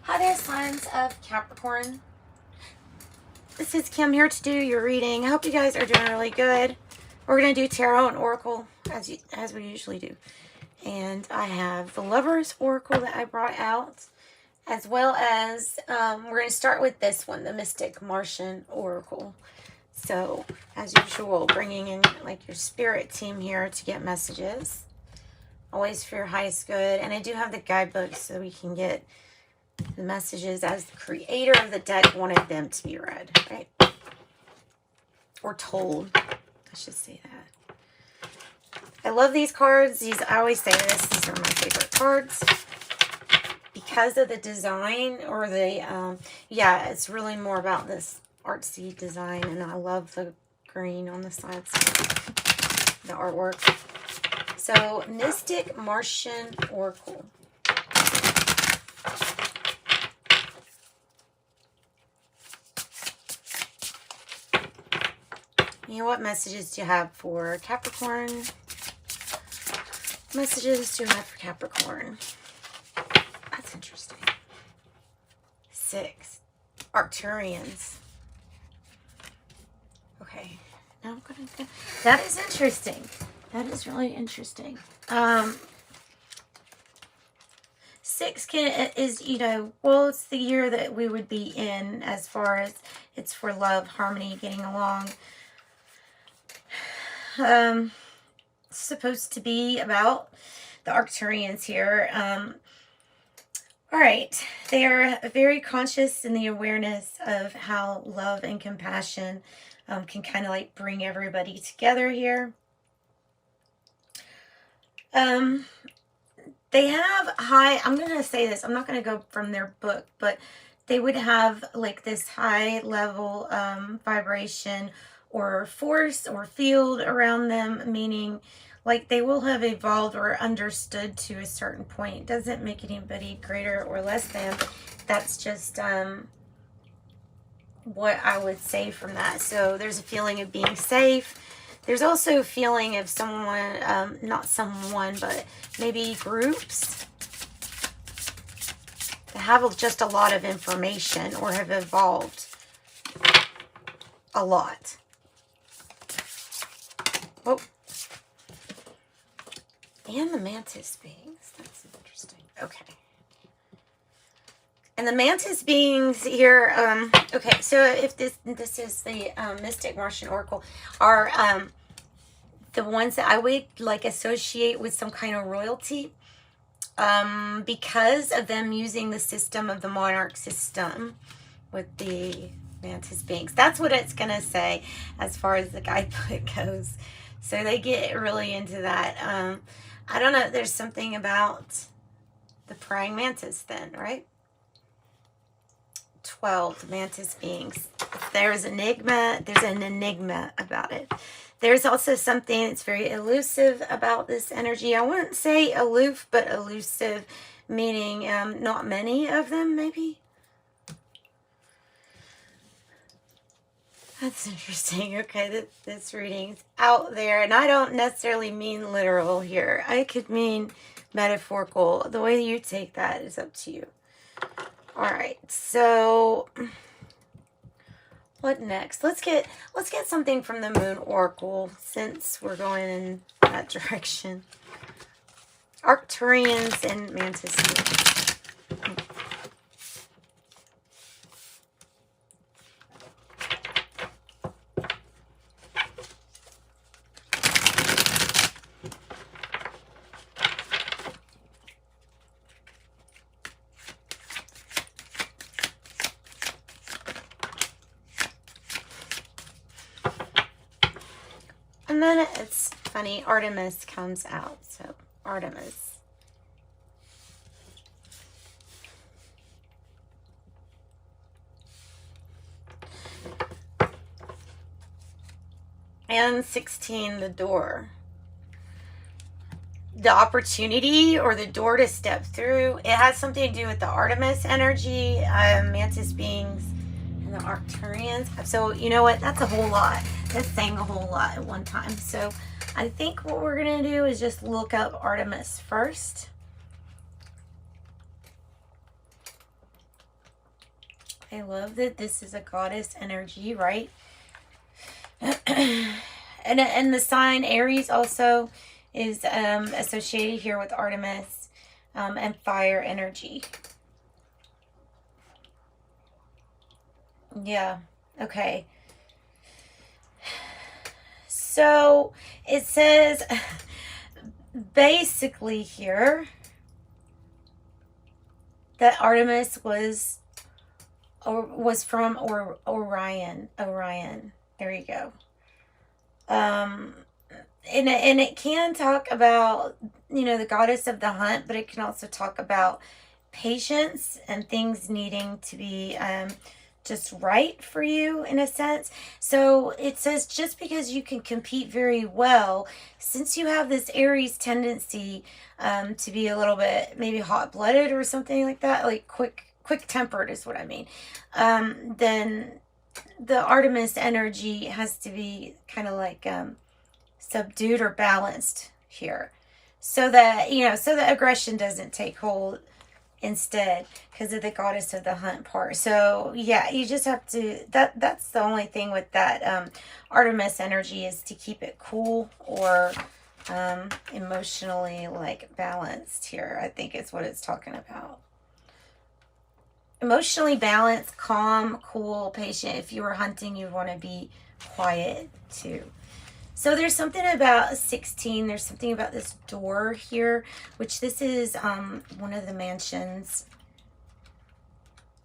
Hi there, signs of Capricorn. This is Kim here to do your reading. I hope you guys are doing really good. We're going to do Tarot and Oracle as we usually do. And I have the Lover's Oracle that I brought out, as well as we're going to start with this one, the Mystic Martian Oracle. So, as usual, bringing in like your spirit team here to get messages. Always for your highest good. And I do have the guidebooks so we can get the messages as the creator of the deck wanted them to be read, right? Or told, I should say that. I love these cards. I always say this, these are my favorite cards because of the design, or the, yeah, it's really more about this artsy design, and I love the green on the sides, the artwork. So, Mystic Martian Oracle. You know, what messages do you have for Capricorn? Messages do you have for Capricorn? That's interesting. 6. Arcturians. Okay. Now I'm gonna... That is interesting. That is really interesting. 6 is, you know, well, it's the year that we would be in as far as it's for love, harmony, getting along. Supposed to be about the Arcturians here. All right, they are very conscious in the awareness of how love and compassion can kind of like bring everybody together here. They have high, I'm going to say this, I'm not going to go from their book, but they would have like this high level vibration or force or field around them, meaning like they will have evolved or understood to a certain point. Doesn't make anybody greater or less than. That's just what I would say from that. So there's a feeling of being safe. There's also a feeling of someone, not someone, but maybe groups that have just a lot of information or have evolved a lot. Oh, and the mantis beings. That's interesting. Okay. And the mantis beings here, okay, so if this is the Mystic Martian Oracle, are the ones that I would like associate with some kind of royalty, because of them using the system of the monarch system with the mantis beings. That's what it's going to say as far as the guidebook goes. So they get really into that. I don't know. There's something about the praying mantis then, right? 12 mantis beings. There's an enigma about it. There's also something that's very elusive about this energy. I wouldn't say aloof, but elusive, meaning not many of them, maybe. That's interesting. Okay, this reading's out there, and I don't necessarily mean literal here. I could mean metaphorical. The way you take that is up to you. All right, so what next? Let's get something from the Moon Oracle, since we're going in that direction. Arcturians and mantis beings. And then it's funny, Artemis comes out. So, Artemis. And 16, the door. The opportunity or the door to step through. It has something to do with the Artemis energy, mantis beings, and the Arcturians. So, you know what? That's a whole lot. That's saying a whole lot at one time. So, I think what we're going to do is just look up Artemis first. I love that this is a goddess energy, right? and the sign Aries also is associated here with Artemis and fire energy. Yeah, okay. So it says basically here that Artemis was from Orion. There you go. And it can talk about, you know, the goddess of the hunt, but it can also talk about patience and things needing to be just right for you in a sense. So it says just because you can compete very well, since you have this Aries tendency to be a little bit maybe hot-blooded or something like that, like quick-tempered is what I mean, then the Artemis energy has to be kind of like subdued or balanced here, so that, you know, so that aggression doesn't take hold instead, because of the goddess of the hunt part. So yeah, you just have to, that's the only thing with that Artemis energy, is to keep it cool or emotionally like balanced here, I think is what it's talking about. Emotionally balanced, calm, cool, patient. If you were hunting, you want to be quiet too. So there's something about 16. There's something about this door here, which this is one of the mansions,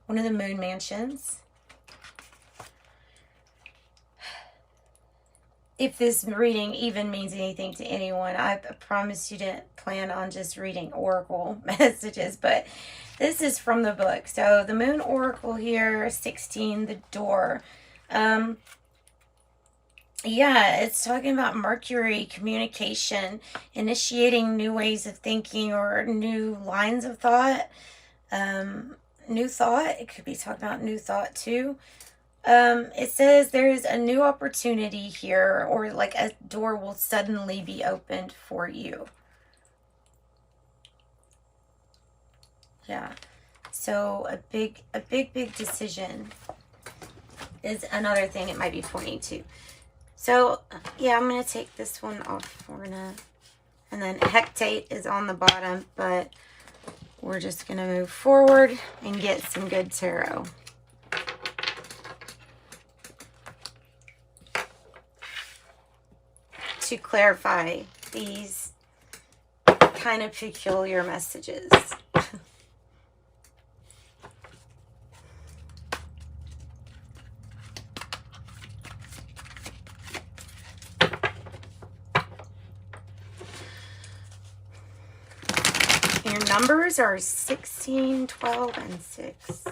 one of the moon mansions. If this reading even means anything to anyone, I promise you didn't plan on just reading oracle messages, but this is from the book. So the moon oracle here, 16, the door. Yeah, it's talking about Mercury, communication, initiating new ways of thinking or new lines of thought. New thought. It could be talking about new thought too. It says there's a new opportunity here, or like a door will suddenly be opened for you. Yeah. So a big decision is another thing it might be pointing to. So yeah, I'm going to take this one off. And then hectate is on the bottom, but we're just going to move forward and get some good tarot. To clarify these kind of peculiar messages. Your numbers are 16, 12, and 6.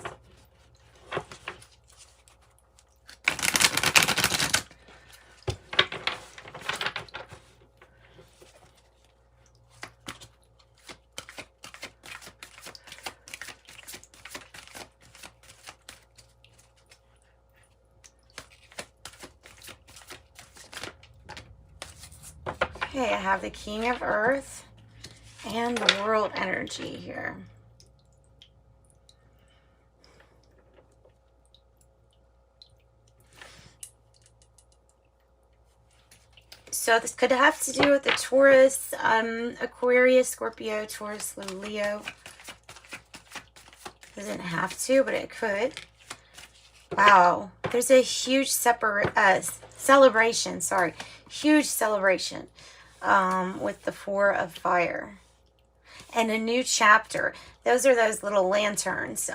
Okay, I have the King of Earth and the World energy here. So this could have to do with the Taurus, Aquarius, Scorpio, Taurus, Leo. Doesn't have to, but it could. Wow, there's a huge celebration. Sorry, huge celebration with the Four of Fire. And a new chapter. Those are those little lanterns.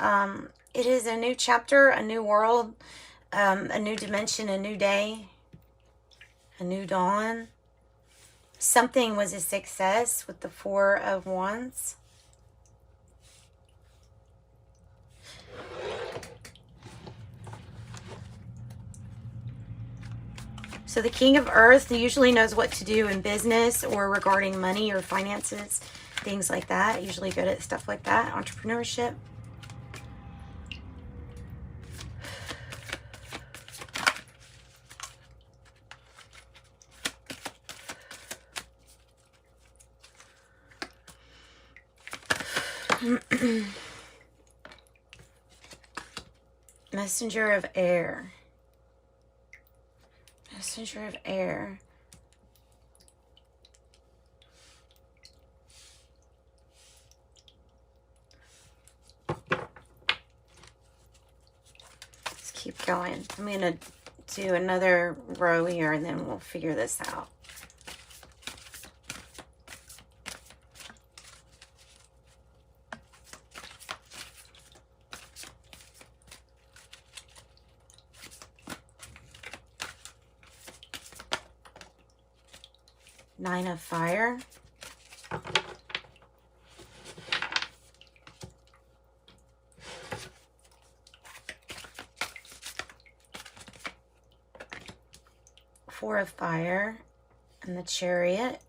It is a new chapter, a new world, a new dimension, a new day, a new dawn. Something was a success with the Four of Wands. So the King of Earth usually knows what to do in business or regarding money or finances. Things like that. Usually good at stuff like that. Entrepreneurship. Messenger of air. Messenger of air. Let's keep going. I'm going to do another row here and then we'll figure this out. Nine of fire. Four of fire and the Chariot.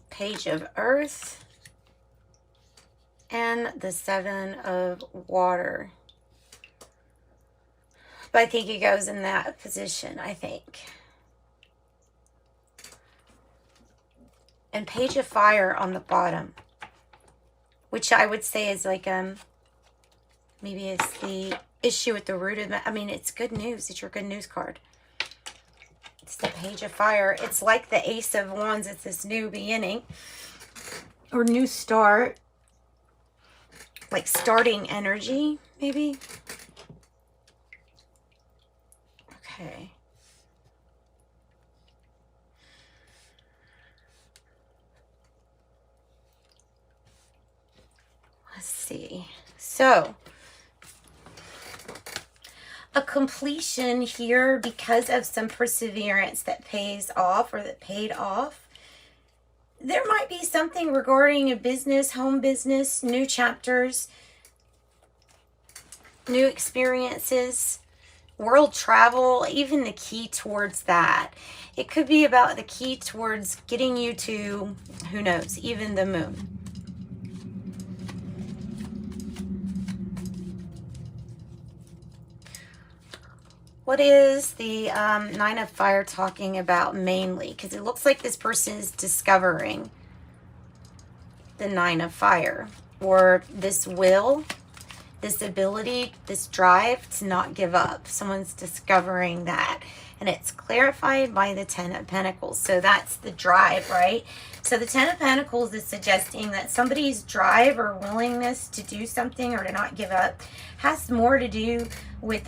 Page of Earth and the Seven of Water. But I think it goes in that position, I think. And Page of Fire on the bottom, which I would say is like maybe it's the issue at the root of it. I mean, it's good news. It's your good news card. It's the Page of Fire. It's like the Ace of Wands. It's this new beginning or new start. Like starting energy, maybe. Okay. Let's see. So, a completion here because of some perseverance that pays off or that paid off. There might be something regarding a business, home business, new chapters, new experiences, world travel, even the key towards that. It could be about the key towards getting you to, who knows, even the moon. What is the Nine of Fire talking about mainly? Because it looks like this person is discovering the Nine of Fire. Or this will, this ability, this drive to not give up. Someone's discovering that. And it's clarified by the Ten of Pentacles. So that's the drive, right? So the Ten of Pentacles is suggesting that somebody's drive or willingness to do something or to not give up has more to do with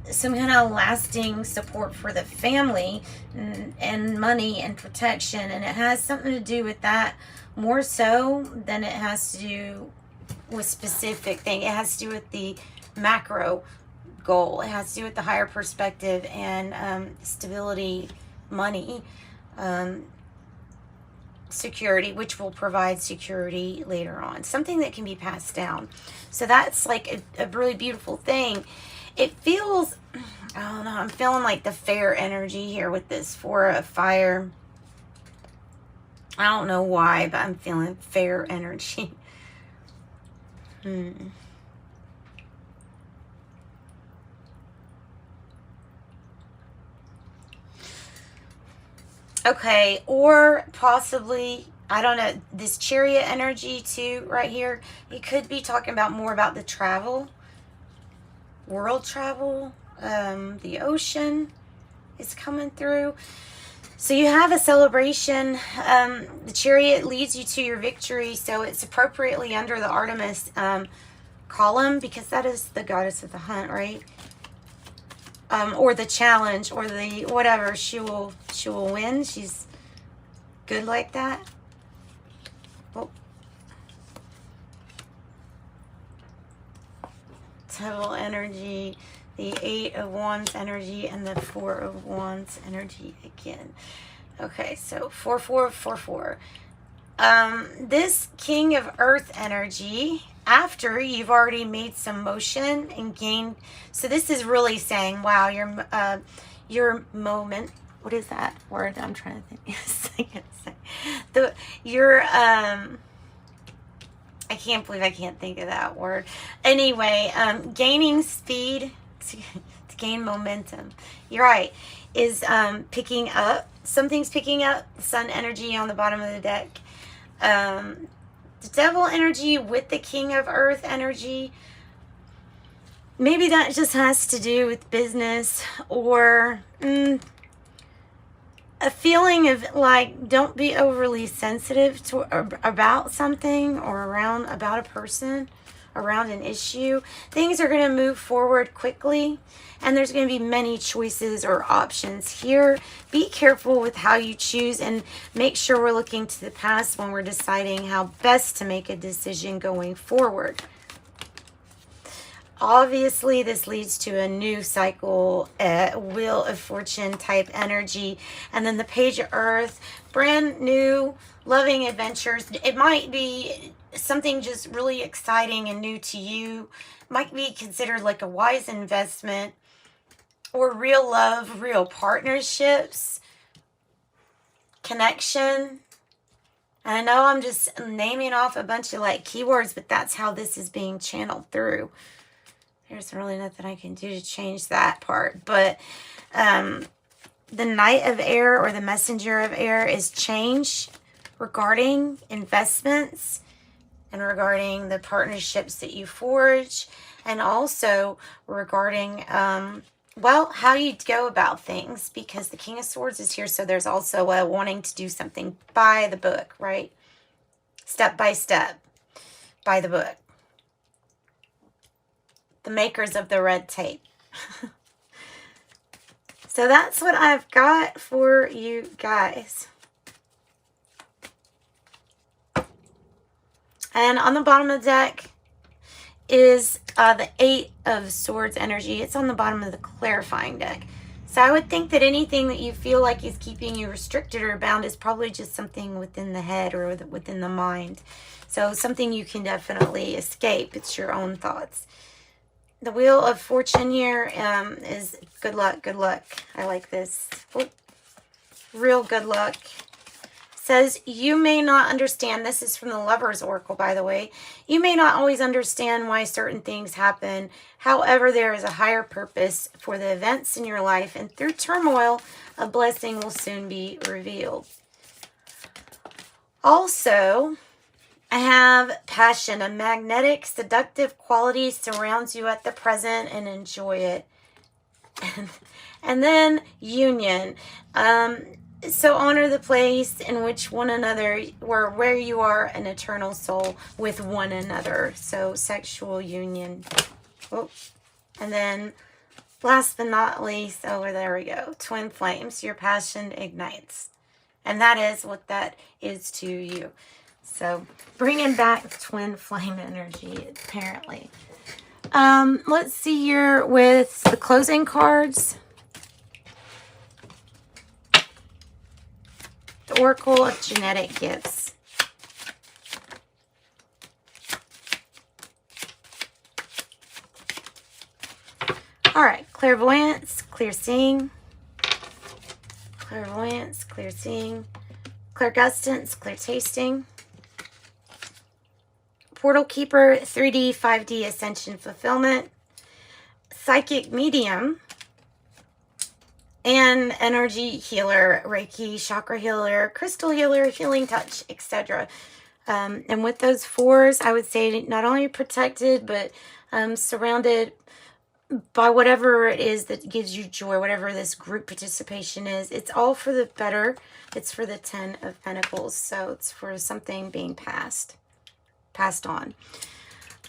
some kind of lasting support for the family and money and protection. And it has something to do with that more so than it has to do with specific thing. It has to do with the macro goal. It has to do with the higher perspective and stability, money, security, which will provide security later on. Something that can be passed down. So that's like a really beautiful thing. It feels, I don't know, I'm feeling like the fair energy here with this Four of Fire. I don't know why, but I'm feeling fair energy. Okay, or possibly, I don't know, this Chariot energy too, right here. It could be talking about more about the travel, world travel, the ocean is coming through. So you have a celebration. The Chariot leads you to your victory, so it's appropriately under the Artemis column because that is the goddess of the hunt, right? Or the challenge, or the whatever. She will win. She's good like that. Oh. Devil energy, the Eight of Wands energy, and the Four of Wands energy again. Okay, so 4, 4, 4, 4. This King of Earth energy, after you've already made some motion and gained, so this is really saying, wow, your moment, what is that word I'm trying to think? I can't believe I can't think of that word. Anyway, gaining speed to gain momentum. You're right. Is picking up. Something's picking up. Sun energy on the bottom of the deck. The devil energy with the king of earth energy. Maybe that just has to do with business, or a feeling of like, don't be overly sensitive to about something, or about a person, around an issue. Things are going to move forward quickly, and there's going to be many choices or options here. Be careful with how you choose, and make sure we're looking to the past when we're deciding how best to make a decision going forward. Obviously, this leads to a new cycle, Wheel of Fortune type energy. And then the Page of Earth, brand new, loving adventures. It might be something just really exciting and new to you. Might be considered like a wise investment, or real love, real partnerships, connection. And I know I'm just naming off a bunch of like keywords, but that's how this is being channeled through. There's really nothing I can do to change that part. But the Knight of Air, or the Messenger of Air, is change regarding investments and regarding the partnerships that you forge, and also regarding, well, how you go about things, because the King of Swords is here. So there's also a wanting to do something by the book, right? Step by step, by the book. The makers of the red tape. So that's what I've got for you guys. And on the bottom of the deck is the 8 of Swords energy. It's on the bottom of the clarifying deck. So I would think that anything that you feel like is keeping you restricted or bound is probably just something within the head or within the mind. So something you can definitely escape. It's your own thoughts. The Wheel of Fortune here is good luck, good luck. I like this. Oh, real good luck. Says, you may not understand. This is from the Lover's Oracle, by the way. You may not always understand why certain things happen. However, there is a higher purpose for the events in your life, and through turmoil, a blessing will soon be revealed. Also, I have passion. A magnetic, seductive quality surrounds you at the present, and enjoy it. And then union. So honor the place in which one another, where you are an eternal soul with one another. So sexual union. Oh. And then last but not least, oh, there we go. Twin flames. Your passion ignites. And that is what that is to you. So bringing back twin flame energy, apparently. Let's see here with the closing cards. The Oracle of Genetic Gifts. All right, clairvoyance, clear seeing. Clairvoyance, clear seeing. Clairgustance, clear tasting. Portal Keeper, 3D, 5D Ascension Fulfillment, Psychic Medium, and Energy Healer, Reiki, Chakra Healer, Crystal Healer, Healing Touch, etc. And with those 4s, I would say not only protected, but surrounded by whatever it is that gives you joy, whatever this group participation is. It's all for the better. It's for the 10 of Pentacles, so it's for something being passed on.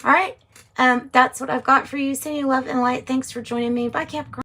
All right, that's what I've got for you. Sending love and light. Thanks for joining me. Bye, Capricorn.